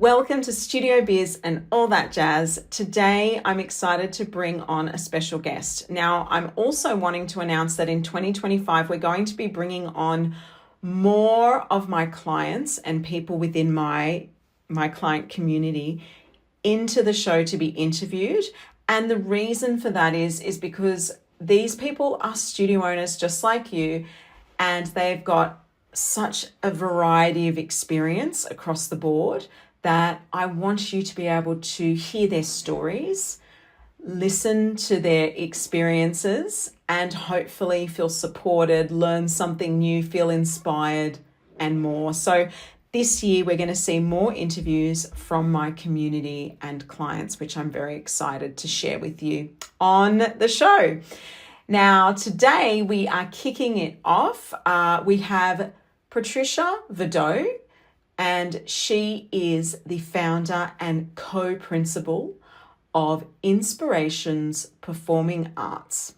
Welcome to Studio Biz and all that jazz. Today, I'm excited to bring on a special guest. Now, I'm also wanting to announce that in 2025, we're going to be bringing on more of my clients and people within my client community into the show to be interviewed. And the reason for that is because these people are studio owners just like you, and they've got such a variety of experience across the board that I want you to be able to hear their stories, listen to their experiences, and hopefully feel supported, learn something new, feel inspired, and more. So this year, we're going to see more interviews from my community and clients, which I'm very excited to share with you on the show. Now, today we are kicking it off. We have Patricia Vaudeau, and she is the founder and co-principal of Inspirations Performing Arts.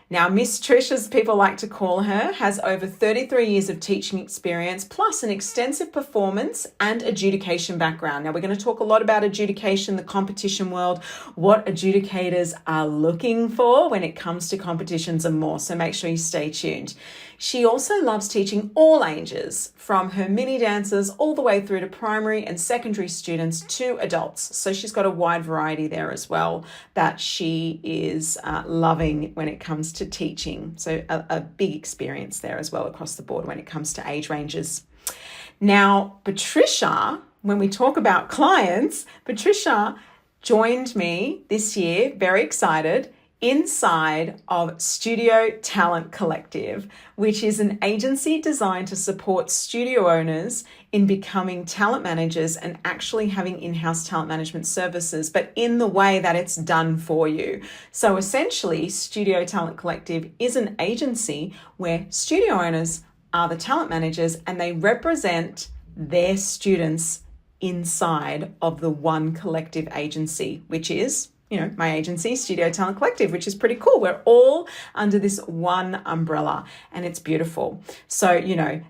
Now, Miss Trish, as people like to call her, has over 33 years of teaching experience, plus an extensive performance and adjudication background. Now, we're going to talk a lot about adjudication, the competition world, what adjudicators are looking for when it comes to competitions and more. So make sure you stay tuned. She also loves teaching all ages, from her mini dancers all the way through to primary and secondary students to adults. So she's got a wide variety there as well that she is loving when it comes to teaching. So a big experience there as well across the board when it comes to age ranges. Now, Patricia, when we talk about clients, Patricia joined me this year, very excited, inside of Studio Talent Collective, which is an agency designed to support studio owners in becoming talent managers and actually having in-house talent management services, but in the way that it's done for you. So essentially, Studio Talent Collective is an agency where studio owners are the talent managers and they represent their students inside of the one collective agency, which is my agency, Studio Talent Collective, which is pretty cool. We're all under this one umbrella and it's beautiful. So,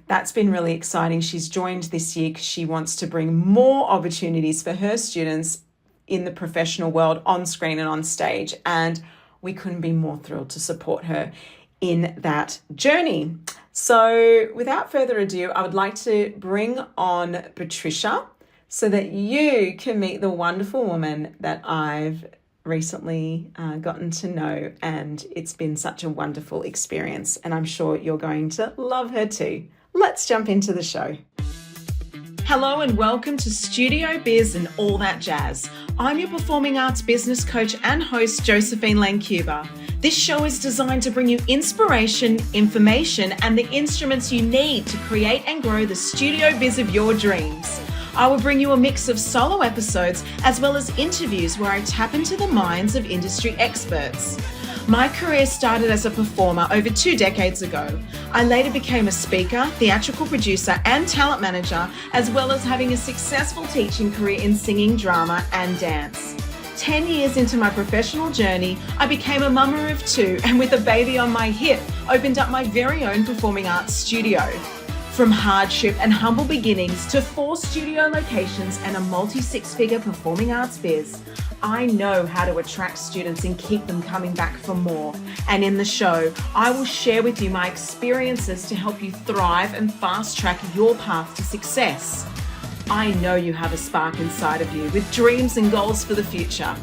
that's been really exciting. She's joined this year because she wants to bring more opportunities for her students in the professional world, on screen and on stage. And we couldn't be more thrilled to support her in that journey. So without further ado, I would like to bring on Patricia so that you can meet the wonderful woman that I've recently gotten to know, and it's been such a wonderful experience, and I'm sure you're going to love her too. Let's jump into the show. Hello and welcome to Studio Biz and all that jazz. I'm your performing arts business coach and host, Josephine Lancuba. This show is designed to bring you inspiration, information, and the instruments you need to create and grow the studio biz of your dreams. I will bring you a mix of solo episodes as well as interviews where I tap into the minds of industry experts. My career started as a performer over 2 decades ago. I later became a speaker, theatrical producer, and talent manager, as well as having a successful teaching career in singing, drama, and dance. 10 years into my professional journey, I became a mama of 2, and with a baby on my hip, opened up my very own performing arts studio. From hardship and humble beginnings to 4 studio locations and a multi-6-figure performing arts biz, I know how to attract students and keep them coming back for more. And in the show, I will share with you my experiences to help you thrive and fast-track your path to success. I know you have a spark inside of you with dreams and goals for the future.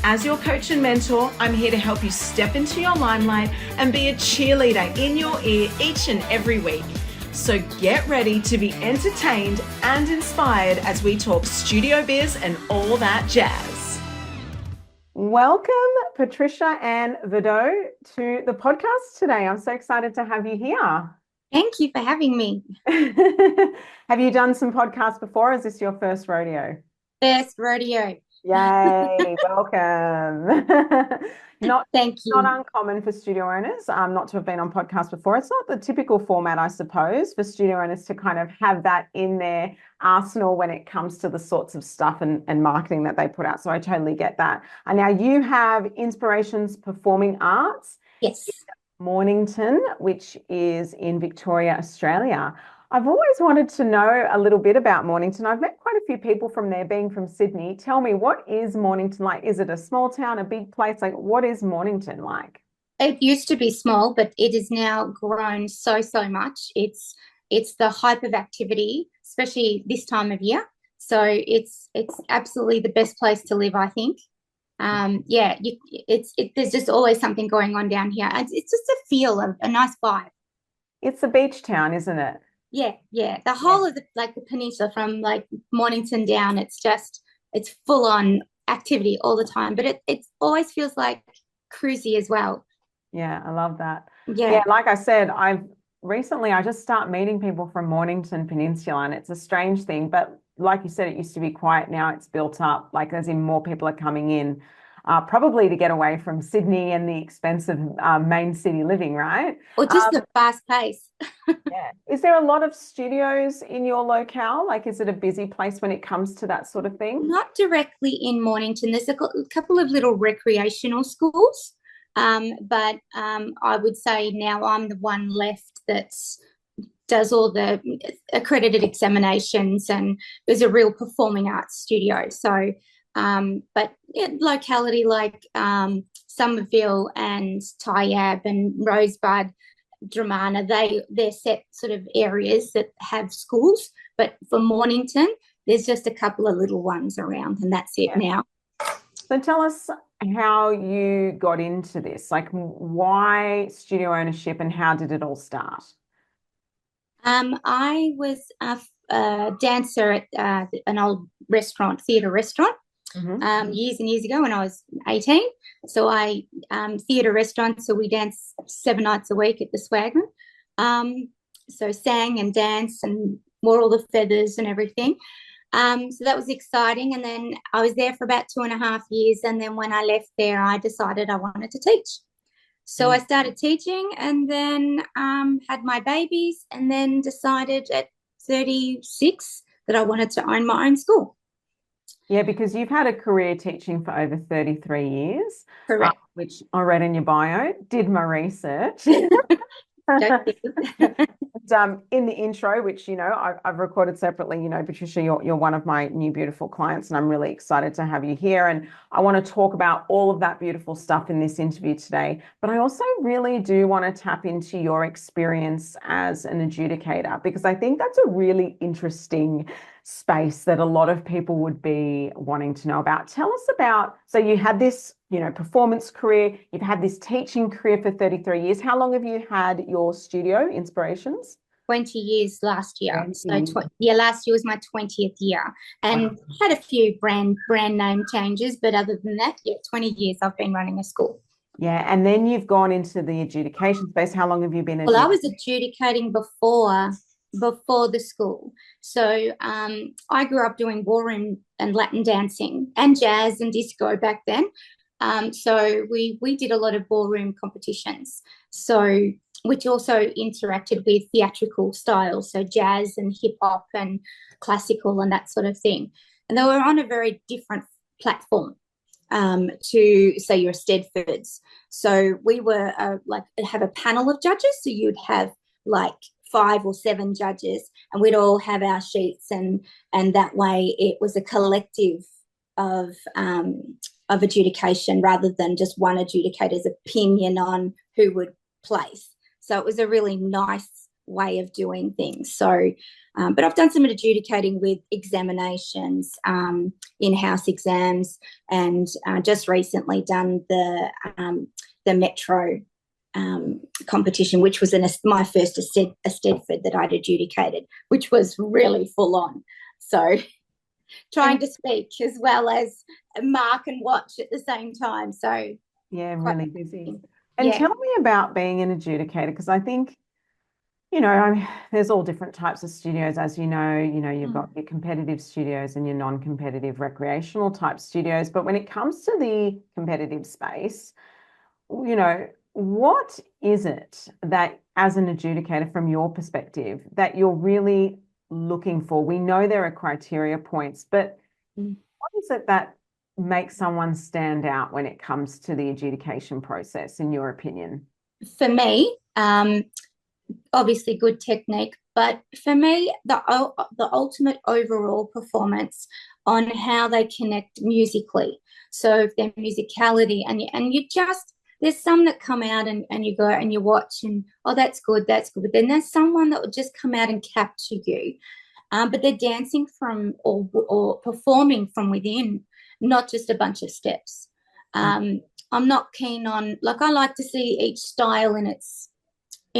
As your coach and mentor, I'm here to help you step into your limelight and be a cheerleader in your ear each and every week. So get ready to be entertained and inspired as we talk studio biz and all that jazz. Welcome, Patricia Ann Vaudeau, to the podcast today. I'm so excited to have you here. Thank you for having me. Have you done some podcasts before? Or is this your first rodeo? First rodeo. Yay, welcome. Thank you. Not uncommon for studio owners not to have been on podcasts before. It's not the typical format, I suppose, for studio owners to kind of have that in their arsenal when it comes to the sorts of stuff and marketing that they put out. So I totally get that. And now you have Inspirations Performing Arts. Yes. Mornington, which is in Victoria, Australia. I've always wanted to know a little bit about Mornington. I've met quite a few people from there, being from Sydney. Tell me, what is Mornington like? Is it a small town, a big place? Like, what is Mornington like? It used to be small, but it has now grown so much. It's the hype of activity, especially this time of year. So it's absolutely the best place to live, I think. Yeah, there's just always something going on down here. It's just a feel of a nice vibe. It's a beach town, isn't it? Yeah. The Yeah. whole of the peninsula from like Mornington down, it's full on activity all the time. But it always feels like cruisy as well. Yeah, I love that. Yeah, Yeah. like I said, I just start meeting people from Mornington Peninsula, and it's a strange thing, but like you said, it used to be quiet. Now it's built up, like as in more people are coming in, probably to get away from Sydney and the expensive main city living, right? Or just the fast pace. Yeah. Is there a lot of studios in your locale? Like, is it a busy place when it comes to that sort of thing? Not directly in Mornington. There's a couple of little recreational schools, but I would say now I'm the one left that's does all the accredited examinations, and there's a real performing arts studio. So, but yeah, locality like Somerville and Tyab and Rosebud, Dramana, they're set sort of areas that have schools. But for Mornington, there's just a couple of little ones around, and that's it now. So tell us how you got into this. Like, why studio ownership and how did it all start? I was a dancer at an old theatre restaurant, years and years ago when I was 18. So I theatre restaurant, so we danced 7 nights a week at the Swagman. So sang and danced and wore all the feathers and everything. So that was exciting. And then I was there for about 2.5 years. And then when I left there, I decided I wanted to teach. So I started teaching and then had my babies, and then decided at 36 that I wanted to own my own school. Yeah, because you've had a career teaching for over 33 years, Correct. which I read in your bio, did my research. In the intro, which I've recorded separately, Patricia, you're one of my new beautiful clients, and I'm really excited to have you here. And I want to talk about all of that beautiful stuff in this interview today. But I also really do want to tap into your experience as an adjudicator, because I think that's a really interesting space that a lot of people would be wanting to know about. Tell us about, so you had this, performance career, you've had this teaching career for 33 years. How long have you had your studio, Inspirations? 20 years last year. 20 So years. last year was my 20th year, and Wow. had a few brand name changes, but other than that, 20 years I've been running a school. Yeah, and then you've gone into the adjudication space. How long have you been Well, I was adjudicating before the school. So I grew up doing ballroom and Latin dancing and jazz and disco back then. So we did a lot of ballroom competitions. So which also interacted with theatrical styles, so jazz and hip hop and classical and that sort of thing. And they were on a very different platform to say your Stedfords. So we were have a panel of judges. So you'd have like 5 or 7 judges, and we'd all have our sheets, and that way it was a collective of adjudication rather than just one adjudicator's opinion on who would place. So it was a really nice way of doing things. So, but I've done some adjudicating with examinations, in-house exams, and just recently done the Metro competition, which was my first a Stedford that I'd adjudicated, which was really full on. So trying to speak as well as mark and watch at the same time. So yeah, really busy. And tell me about being an adjudicator, because I think, there's all different types of studios, as you've got your competitive studios and your non-competitive recreational type studios. But when it comes to the competitive space, what is it that, as an adjudicator, from your perspective, that you're really looking for? We know there are criteria points, but what is it that makes someone stand out when it comes to the adjudication process, in your opinion? For me, obviously good technique, But for me, the ultimate overall performance on how they connect musically. So if their musicality and you just there's some that come out and you go and you watch and oh that's good, that's good. But then there's someone that will just come out and capture you. But they're dancing from or performing from within, not just a bunch of steps. I'm not keen on I like to see each style in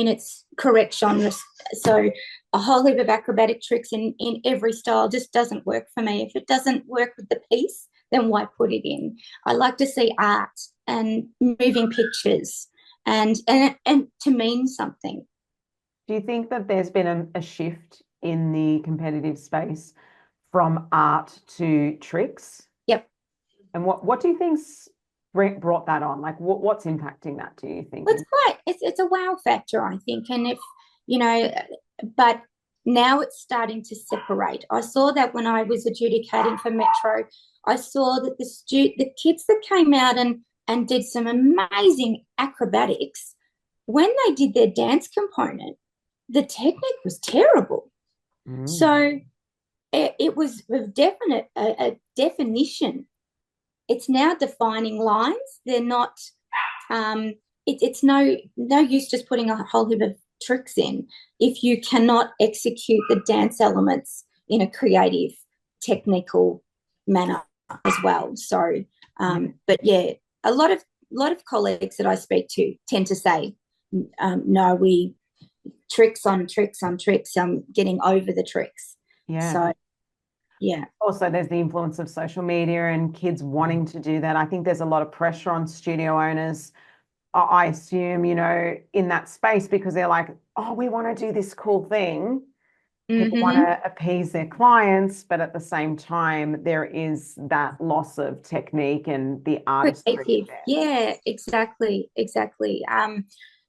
its correct genre. So a whole heap of acrobatic tricks in every style just doesn't work for me. If it doesn't work with the piece, then why put it in? I like to see art and moving pictures and to mean something. Do you think that there's been a shift in the competitive space from art to tricks? Yep. And what do you think's brought that on? Like what's impacting that, do you think? Well, it's a wow factor, I think. And if, but now it's starting to separate. I saw that when I was adjudicating for Metro. I saw that the kids that came out and did some amazing acrobatics, when they did their dance component, the technique was terrible. So it was a definition. It's now defining lines. They're not. It's no use just putting a whole heap of tricks in if you cannot execute the dance elements in a creative, technical manner as well. So, but yeah, a lot of colleagues that I speak to tend to say, no, we tricks on tricks on tricks. I'm getting over the tricks. Yeah. So, yeah. Also, there's the influence of social media and kids wanting to do that. I think there's a lot of pressure on studio owners, I assume, in that space because they're like, oh, we want to do this cool thing. People want to appease their clients, but at the same time, there is that loss of technique and the artistry there. Yeah, exactly.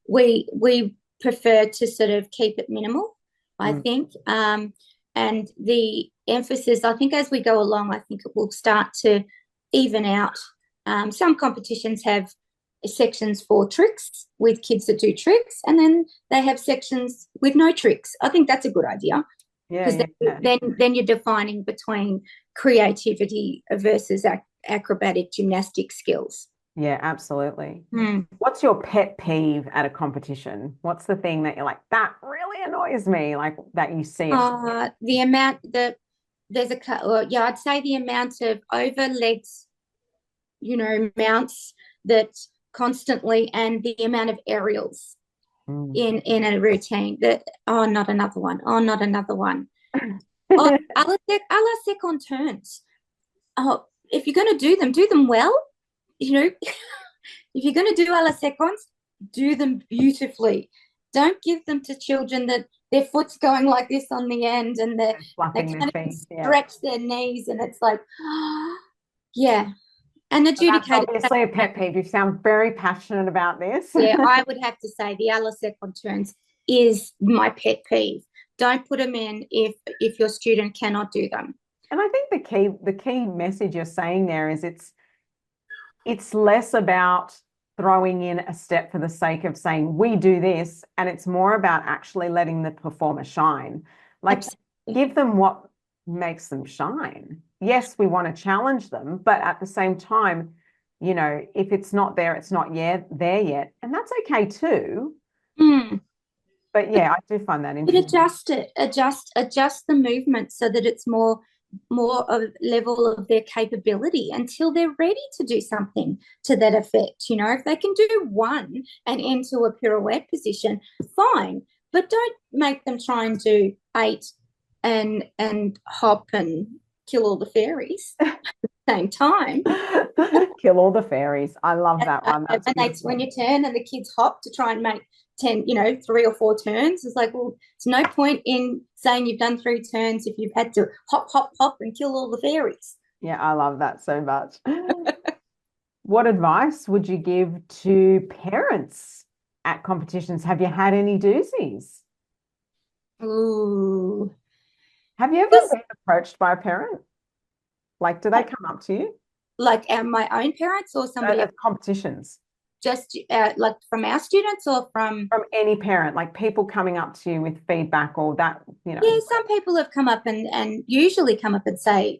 We prefer to sort of keep it minimal, I think. And the emphasis, I think as we go along, I think it will start to even out. Some competitions have sections for tricks with kids that do tricks, and then they have sections with no tricks. I think that's a good idea. Because then you're defining between creativity versus acrobatic gymnastic skills. Yeah, absolutely. What's your pet peeve at a competition? What's the thing that you're like, that really annoys me, like that you see? The amount that I'd say the amount of over legs, mounts that constantly, and the amount of aerials in a routine that not another one, a la second turns. If you're going to do them well. If you're going to do a la seconds, do them beautifully. Don't give them to children that their foot's going like this on the end and they kind of stretch their knees, and it's like, yeah. And adjudicator. That's obviously a pet peeve. You sound very passionate about this. Yeah, I would have to say the a la second turns is my pet peeve. Don't put them in if your student cannot do them. And I think the key message you're saying there is it's less about throwing in a step for the sake of saying we do this, and it's more about actually letting the performer shine. Like, absolutely. Give them what makes them shine. Yes, we want to challenge them, but at the same time, if it's not there, it's not there yet, and that's okay too. But yeah, I do find that interesting. But adjust the movement so that it's more of a level of their capability until they're ready to do something to that effect. If they can do one and into a pirouette position, fine, but don't make them try and do 8 and hop and kill all the fairies at the same time. Kill all the fairies. I love that one. When you turn and the kids hop to try and make 10, 3 or 4 turns. It's like, well, there's no point in saying you've done 3 turns if you've had to hop, hop, hop and kill all the fairies. Yeah, I love that so much. What advice would you give to parents at competitions? Have you had any doozies? Ooh. Have you ever been approached by a parent? Like, do they come up to you? Like my own parents or somebody at competitions? just like from our students or from any parent, like people coming up to you with feedback or that, you know? Yeah, some people have come up and usually come up and say,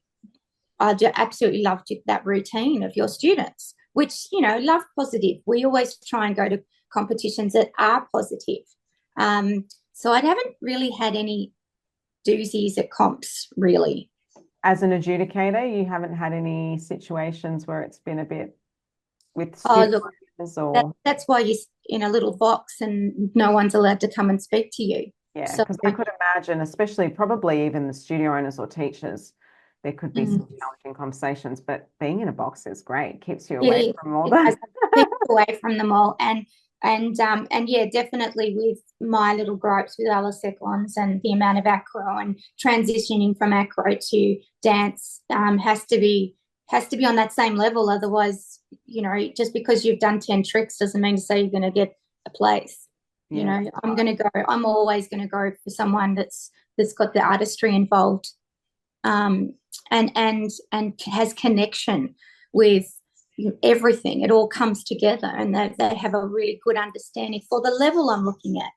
I absolutely loved that routine of your students, which, you know, love positive. We always try and go to competitions that are positive. So I haven't really had any doozies at comps, really. As an adjudicator, you haven't had any situations where it's been a bit with Oh, students look, or... that's why you're in a little box and no one's allowed to come and speak to you. Yeah, So, because I could imagine, especially probably even the studio owners or teachers, there could be some challenging conversations, but being in a box is great, keeps you away from all it that. does keep you away from them all. And yeah, definitely with my little gripes with other secons and the amount of acro and transitioning from acro to dance has to be on that same level. Otherwise, you know, just because you've done 10 tricks doesn't mean to say you're going to get a place. You know, I'm always going to go for someone that's got the artistry involved, and has connection with everything. It all comes together, and they have a really good understanding for the level I'm looking at.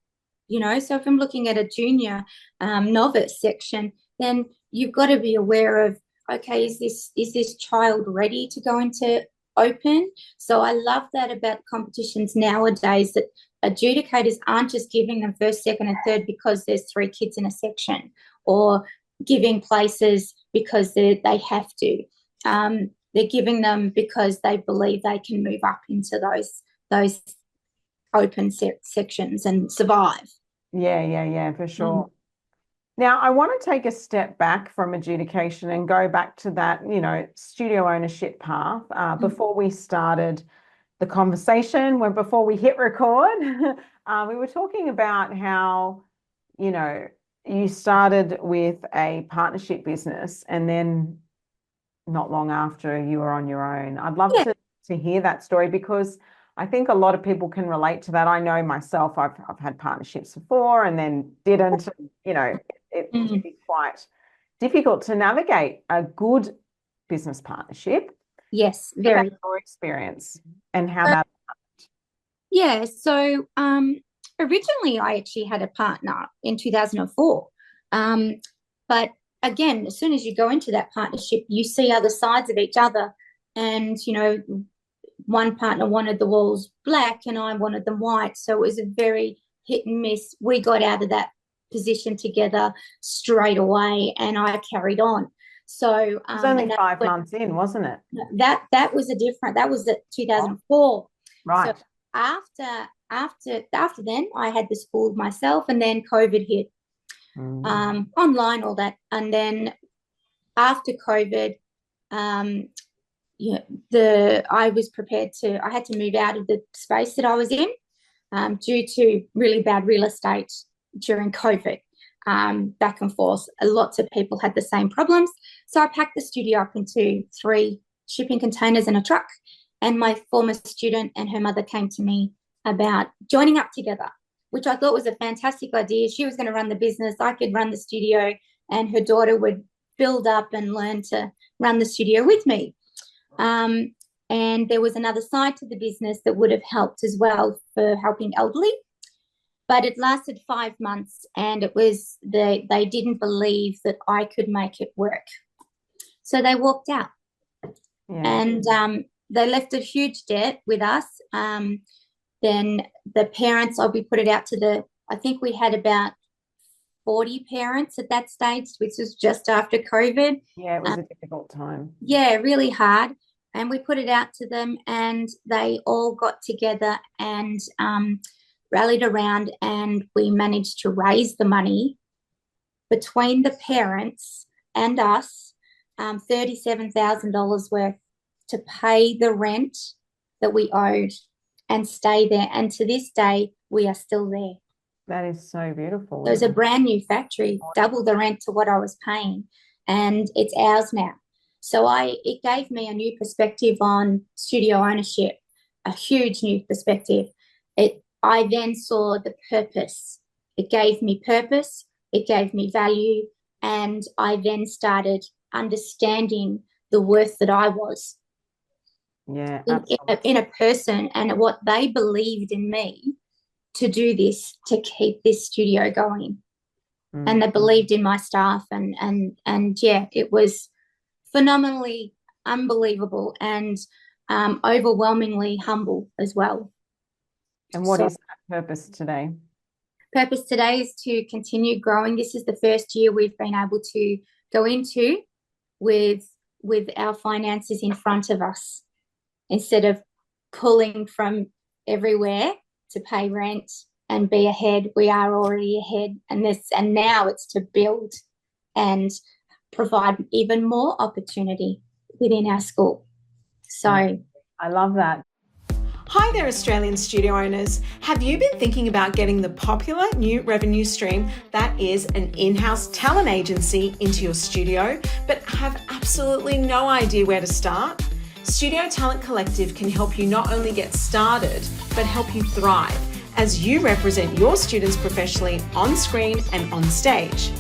You know, so if I'm looking at a junior novice section, then you've got to be aware of, okay, is this child ready to go into open? So I love that about competitions nowadays, that adjudicators aren't just giving them first, second, and third because there's 3 kids in a section, or giving places because they have to. They're giving them because they believe they can move up into those open sections and survive. Yeah, for sure. Now, I want to take a step back from adjudication and go back to that, you know, studio ownership path. Before we started the conversation, before we hit record, we were talking about how, you know, you started with a partnership business and then not long after you were on your own. I'd love to hear that story, because I think a lot of people can relate to that. I know myself, I've had partnerships before and then didn't, you know, it can be quite difficult to navigate a good business partnership. Yes, very. Your experience and how that... Yeah, so originally I actually had a partner in 2004. But again, as soon as you go into that partnership, you see other sides of each other. And, you know, one partner wanted the walls black and I wanted them white. So it was a very hit and miss. We got out of that position together straight away and I carried on. So it was only 5 months in, wasn't it? That was that was at 2004. Right. So after then, I had the school myself, and then COVID hit, online, all that, and then after COVID, I was prepared to. I had to move out of the space that I was in, due to really bad real estate during COVID. Back and forth, lots of people had the same problems. So I packed the studio up into 3 shipping containers and a truck. And my former student and her mother came to me about joining up together, which I thought was a fantastic idea. She was going to run the business, I could run the studio, and her daughter would build up and learn to run the studio with me. And there was another side to the business that would have helped as well for helping elderly. But it lasted 5 months, and it was they didn't believe that I could make it work. So they walked out. Yeah. And they left a huge debt with us. Then the parents, we put it out to I think we had about 40 parents at that stage, which was just after COVID. Yeah, it was a difficult time. Yeah, really hard. And we put it out to them, and they all got together and rallied around, and we managed to raise the money between the parents and us, $37,000 worth, to pay the rent that we owed and stay there. And to this day, we are still there. That is so beautiful. It was a brand new factory, double the rent to what I was paying, and it's ours now. So it gave me a new perspective on studio ownership, a huge new perspective. I then saw the purpose. It gave me purpose, it gave me value, and I then started understanding the worth that I was. Yeah, in, absolutely. in a person, and what they believed in me to do this, to keep this studio going. And they believed in my staff, and yeah, it was phenomenally unbelievable, and overwhelmingly humble as well. And what So is that purpose today? purpose today is to continue growing. This is the first year we've been able to go into with our finances in front of us, instead of pulling from everywhere to pay rent and be ahead. We are already ahead, and now it's to build and provide even more opportunity within our school. So I love that. Hi there, Australian studio owners. Have you been thinking about getting the popular new revenue stream that is an in-house talent agency into your studio, but have absolutely no idea where to start? Studio Talent Collective can help you not only get started, but help you thrive as you represent your students professionally on screen and on stage.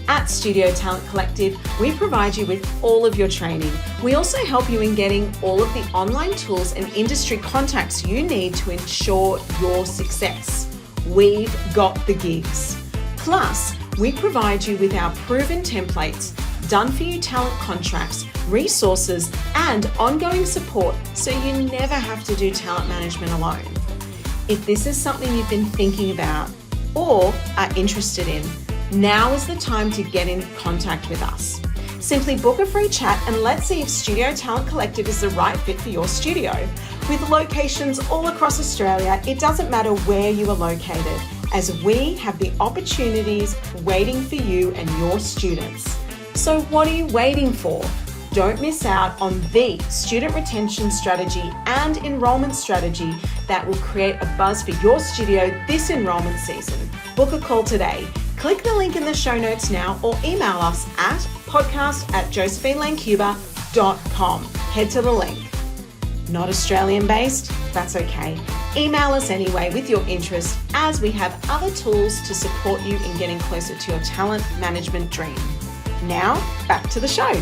At Studio Talent Collective, we provide you with all of your training. We also help you in getting all of the online tools and industry contacts you need to ensure your success. We've got the gigs. Plus, we provide you with our proven templates, done-for-you talent contracts, resources, and ongoing support so you never have to do talent management alone. If this is something you've been thinking about or are interested in, now is the time to get in contact with us. Simply book a free chat and let's see if Studio Talent Collective is the right fit for your studio. With locations all across Australia, it doesn't matter where you are located, as we have the opportunities waiting for you and your students. So what are you waiting for? Don't miss out on the student retention strategy and enrolment strategy that will create a buzz for your studio this enrolment season. Book a call today. Click the link in the show notes now or email us at podcast@josephinelancuba.com. Head to the link. Not Australian based? That's okay. Email us anyway with your interest, as we have other tools to support you in getting closer to your talent management dream. Now, back to the show.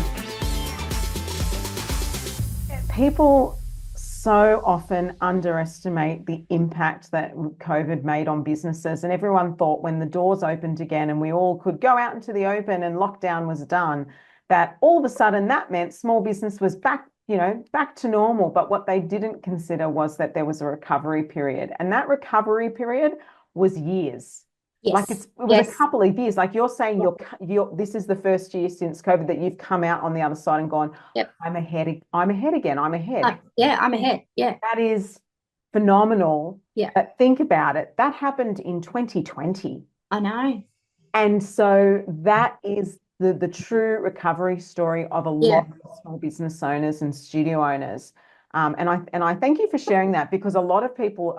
People so often underestimate the impact that COVID made on businesses. And everyone thought when the doors opened again and we all could go out into the open and lockdown was done, that all of a sudden that meant small business was back to normal. But what they didn't consider was that there was a recovery period. And that recovery period was years. yes, Like it was yes, a couple of years. Like you're saying, this is the first year since COVID that you've come out on the other side and gone, yep. I'm ahead again. I'm ahead. Yeah, I'm ahead. Yeah, That is phenomenal. yeah. But think about it. That happened in 2020. I know. And so that is the true recovery story of a lot of small business owners and studio owners. And I thank you for sharing that, because a lot of people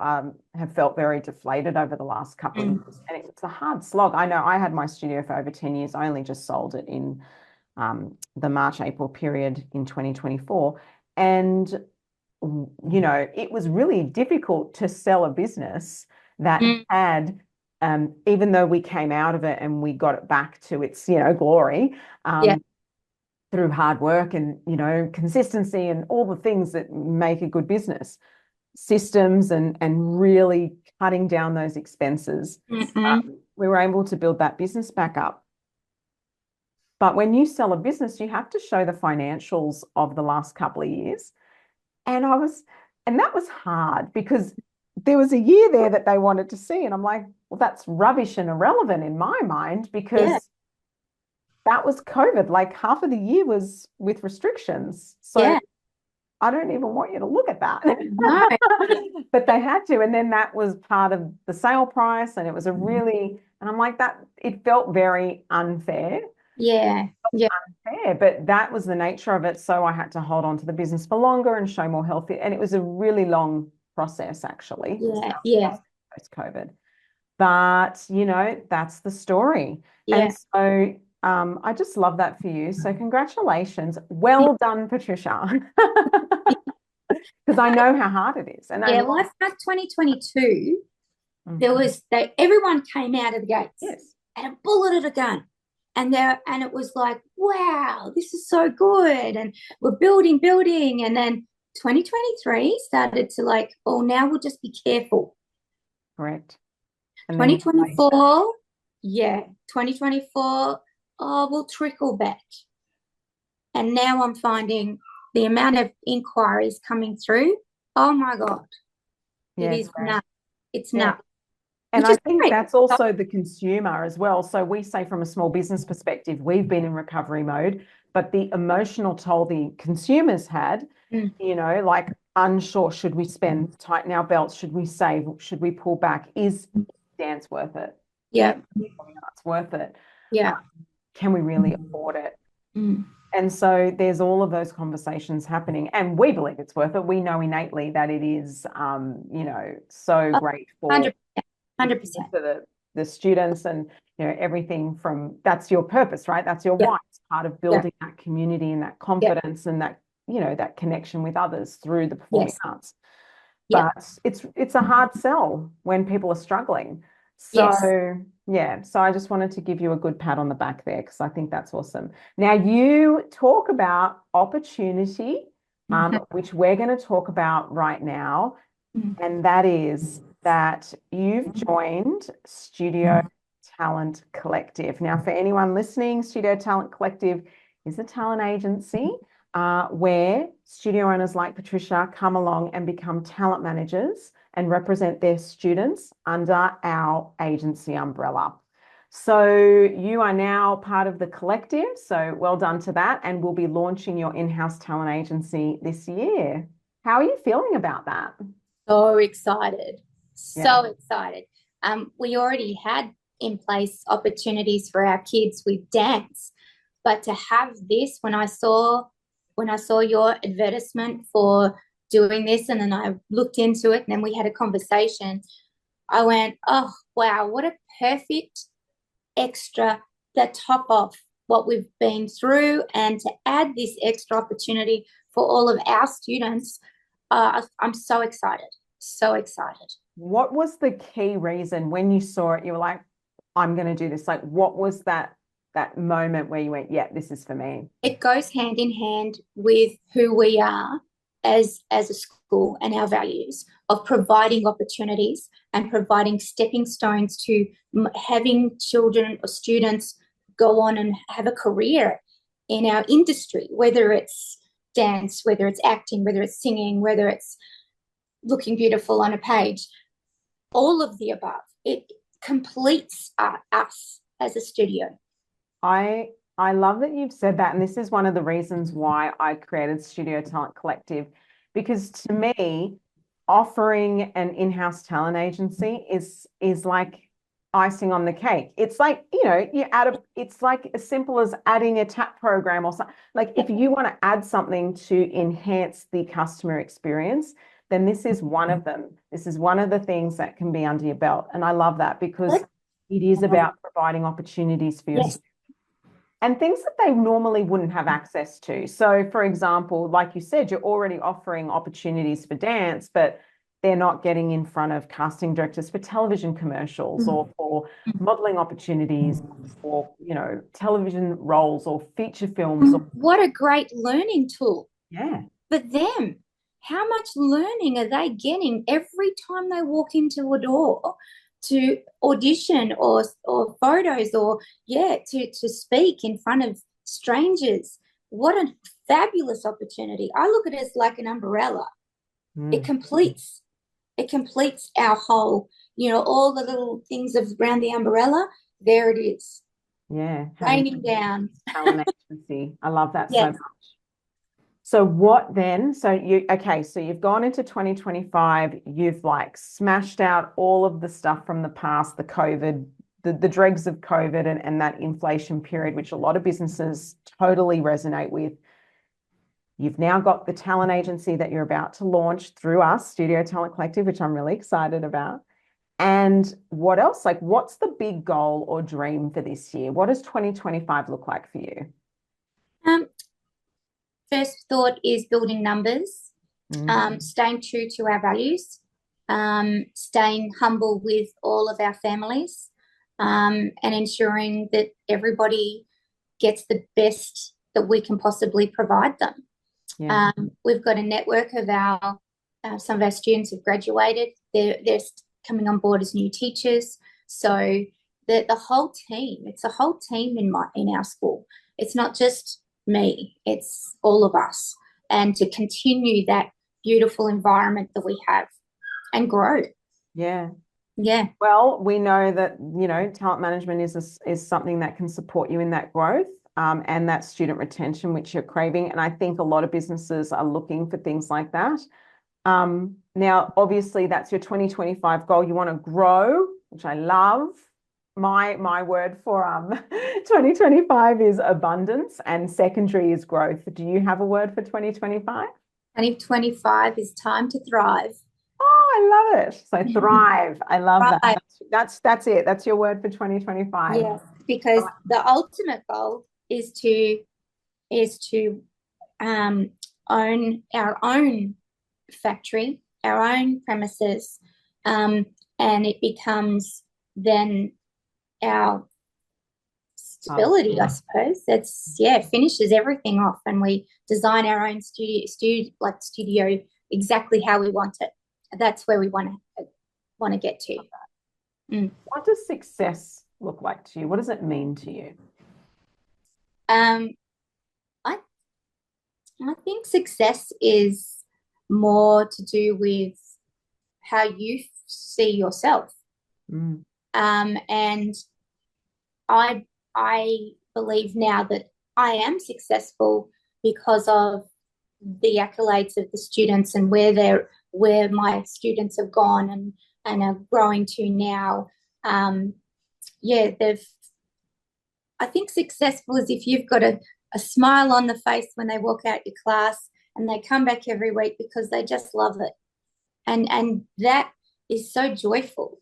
have felt very deflated over the last couple of years. And it's a hard slog. I know I had my studio for over 10 years. I only just sold it in the March-April period in 2024. And, it was really difficult to sell a business that had, even though we came out of it and we got it back to its, glory, through hard work and, consistency and all the things that make a good business, systems and really cutting down those expenses. We were able to build that business back up. But when you sell a business, you have to show the financials of the last couple of years. And that was hard, because there was a year there that they wanted to see. And I'm like, well, that's rubbish and irrelevant in my mind, because that was COVID. Like half of the year was with restrictions. So I don't even want you to look at that. No. But they had to. And then that was part of the sale price. And it was and I'm like, it felt very unfair. Yeah. Unfair, but that was the nature of it. So I had to hold on to the business for longer and show more healthy. And it was a really long process, actually. Yeah. Post-COVID. But, that's the story. Yeah. And so I just love that for you. So congratulations. Well done, Patricia. Because I know how hard it is. And well, I started 2022. Everyone came out of the gates at a bullet of a gun. And it was like, wow, this is so good. And we're building. And then 2023 started to like, oh, now we'll just be careful. Correct. And then 2024, yeah, 2024, oh, we'll trickle back. And now I'm finding the amount of inquiries coming through. Oh my God. yeah, It is nuts. It's yeah. nuts. And Which I is think great. that's also the consumer as well. So we say from a small business perspective, we've been in recovery mode, but the emotional toll the consumers had, you know, like unsure, should we spend, tighten our belts, should we save, should we pull back? Is dance worth it? Yeah. It's worth it. Yeah. Can we really afford it? Mm. And so there's all of those conversations happening, and we believe it's worth it. We know innately that it is, you know, so great for 100%. for the students, and you know, everything from, that's your purpose, right? That's your why. It's part of building that community and that confidence and that, you know, that connection with others through the performing arts. But it's a hard sell when people are struggling. So yeah, so I just wanted to give you a good pat on the back there, because I think that's awesome. Now you talk about opportunity, which we're going to talk about right now, and that is that you've joined Studio Talent Collective. Now, for anyone listening, Studio Talent Collective is a talent agency where studio owners like Patricia come along and become talent managers and represent their students under our agency umbrella. So you are now part of the collective, so well done to that, and we'll be launching your in-house talent agency this year. How are you feeling about that? So excited. So excited. We already had in place opportunities for our kids with dance, but to have this, when I saw your advertisement for doing this, and then I looked into it, and then we had a conversation, I went, oh wow, what a perfect extra that top off what we've been through, and to add this extra opportunity for all of our students. I'm so excited. So excited. What was the key reason when you saw it, you were like, I'm going to do this? Like, what was that moment where you went, yeah, this is for me? It goes hand in hand with who we are as a school and our values of providing opportunities and providing stepping stones to having children or students go on and have a career in our industry, whether it's dance, whether it's acting, whether it's singing, whether it's looking beautiful on a page, all of the above. It completes us as a studio. I love that you've said that. And this is one of the reasons why I created Studio Talent Collective, because to me, offering an in-house talent agency is like icing on the cake. It's like, you know, it's like as simple as adding a tap program or something. Like if you want to add something to enhance the customer experience, then this is one of them. This is one of the things that can be under your belt. And I love that, because it is about providing opportunities for your students and things that they normally wouldn't have access to. So, for example, like you said, you're already offering opportunities for dance, but they're not getting in front of casting directors for television commercials or for modeling opportunities or, you know, television roles or feature films. What a great learning tool. Yeah. For them. How much learning are they getting every time they walk into a door to audition or photos or to speak in front of strangers? What a fabulous opportunity. I look at it as like an umbrella. It completes our whole, you know, all the little things around the umbrella. There it is. Yeah. Raining down. Talent agency. I love that so much. So what then? So you've gone into 2025, you've like smashed out all of the stuff from the past, the COVID, the dregs of COVID and that inflation period, which a lot of businesses totally resonate with. You've now got the talent agency that you're about to launch through us, Studio Talent Collective, which I'm really excited about. And what else? Like, what's the big goal or dream for this year? What does 2025 look like for you? First thought is building numbers, staying true to our values, staying humble with all of our families, and ensuring that everybody gets the best that we can possibly provide them. Yeah. We've got a network of our some of our students have graduated. They're coming on board as new teachers. So the whole team, it's a whole team in our school. It's not just me, it's all of us. And to continue that beautiful environment that we have and grow. Yeah. Yeah. Well, we know that, talent management is something that can support you in that growth, and that student retention, which you're craving. And I think a lot of businesses are looking for things like that. Now, obviously, that's your 2025 goal. You want to grow, which I love. My word for 2025 is abundance, and secondary is growth. Do you have a word for 2025? 2025 is time to thrive. Oh, I love it. So thrive. I love that. That's it. That's your word for 2025. Yes, because the ultimate goal is to own our own factory, our own premises, and it becomes then our stability, I suppose. That's finishes everything off, and we design our own studio exactly how we want it. That's where we want to get to. What does success look like to you? What does it mean to you? I think success is more to do with how you see yourself. And I believe now that I am successful because of the accolades of the students and where my students have gone and are growing to now. I think successful is if you've got a smile on the face when they walk out your class and they come back every week because they just love it. And that is so joyful.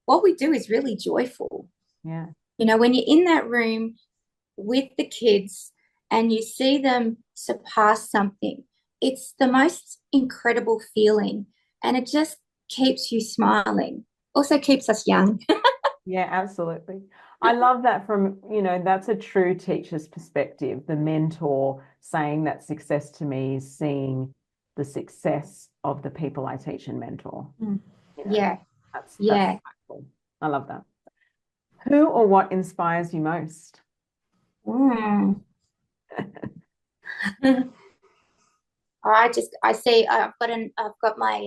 What we do is really joyful. Yeah. When you're in that room with the kids and you see them surpass something, it's the most incredible feeling, and it just keeps you smiling. Also keeps us young. Yeah, absolutely. I love that that's a true teacher's perspective, the mentor saying that success to me is seeing the success of the people I teach and mentor. That's cool. I love that. Who or what inspires you most? I've got my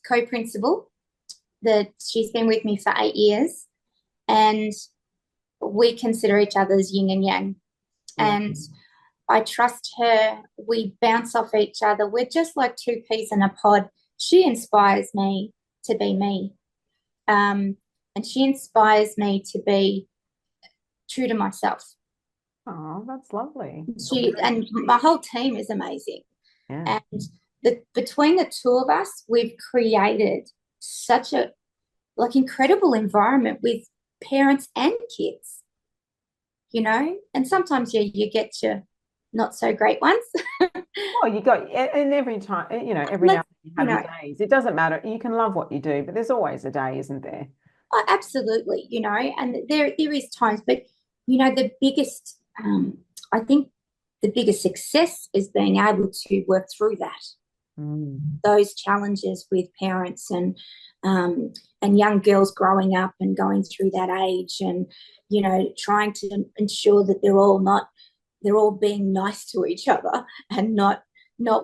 co-principal that she's been with me for 8 years, and we consider each other as yin and yang. And I trust her. We bounce off each other. We're just like two peas in a pod. She inspires me to be me. And she inspires me to be true to myself. Oh, that's lovely. And my whole team is amazing. Yeah. And between the two of us, we've created such a incredible environment with parents and kids, and sometimes you get your not so great ones. Well, you got, and every time, every now and then you have your days. It doesn't matter. You can love what you do, but there's always a day, isn't there? Oh, absolutely, and there is times, but the biggest, I think the biggest success is being able to work through that. Those challenges with parents and young girls growing up and going through that age, and trying to ensure that they're all being nice to each other and not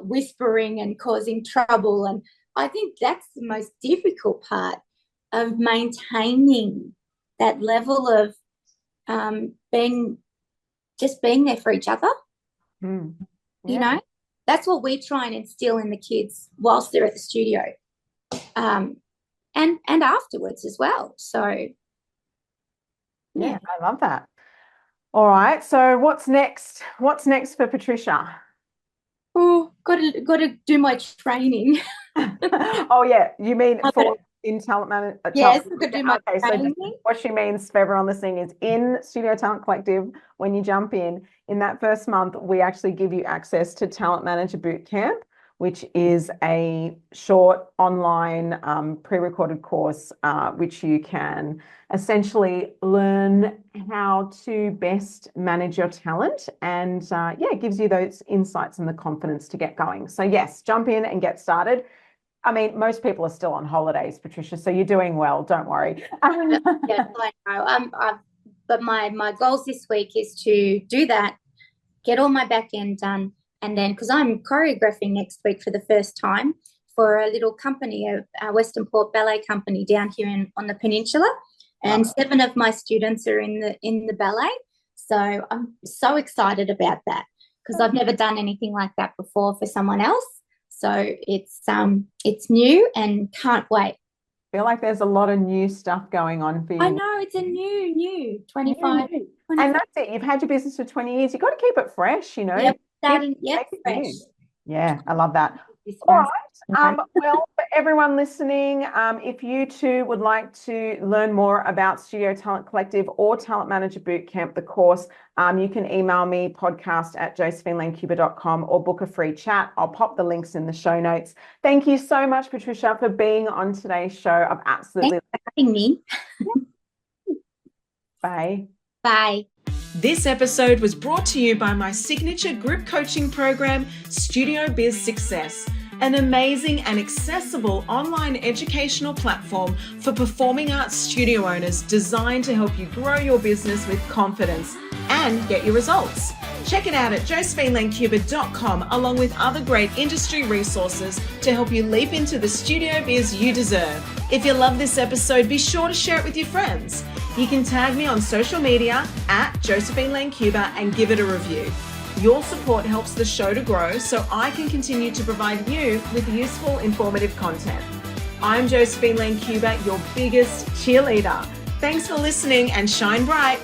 whispering and causing trouble. And I think that's the most difficult part of maintaining that level of being there for each other. That's what we try and instill in the kids whilst they're at the studio, and afterwards as well. So yeah, I love that. All right, so what's next for Patricia? Got to do my training. Oh yeah, you mean in talent management? Yes, I've got to do my training. So what she means for everyone listening is in Studio Talent Collective, when you jump in that first month, we actually give you access to Talent Manager Boot Camp, which is a short online pre-recorded course which you can essentially learn how to best manage your talent, and it gives you those insights and the confidence to get going. So yes, jump in and get started. I mean, most people are still on holidays, Patricia, so you're doing well. Don't worry. Yeah, I know. But my goals this week is to do that, get all my back end done, and then, because I'm choreographing next week for the first time for a little company, a Western Port ballet company down here on the peninsula, and 7 of my students are in the ballet. So I'm so excited about that because I've never done anything like that before for someone else. So it's new and can't wait. I feel like there's a lot of new stuff going on for you. I know, it's a new 25. And that's it. You've had your business for 20 years. You've got to keep it fresh, you know. Yep, fresh. Yeah, I love that. All right. Well, for everyone listening, if you too would like to learn more about Studio Talent Collective or Talent Manager Bootcamp, the course, you can email me, podcast@josephinelancuba.com, or book a free chat. I'll pop the links in the show notes. Thank you so much, Patricia, for being on today's show. I've absolutely Thanks for having me. Bye. Bye. This episode was brought to you by my signature group coaching program, Studio Biz Success, an amazing and accessible online educational platform for performing arts studio owners designed to help you grow your business with confidence and get your results. Check it out at josephinelancuba.com, along with other great industry resources to help you leap into the studio biz you deserve. If you love this episode, be sure to share it with your friends. You can tag me on social media at Josephine Lancuba and give it a review. Your support helps the show to grow so I can continue to provide you with useful, informative content. I'm Josephine Lancuba, your biggest cheerleader. Thanks for listening and shine bright.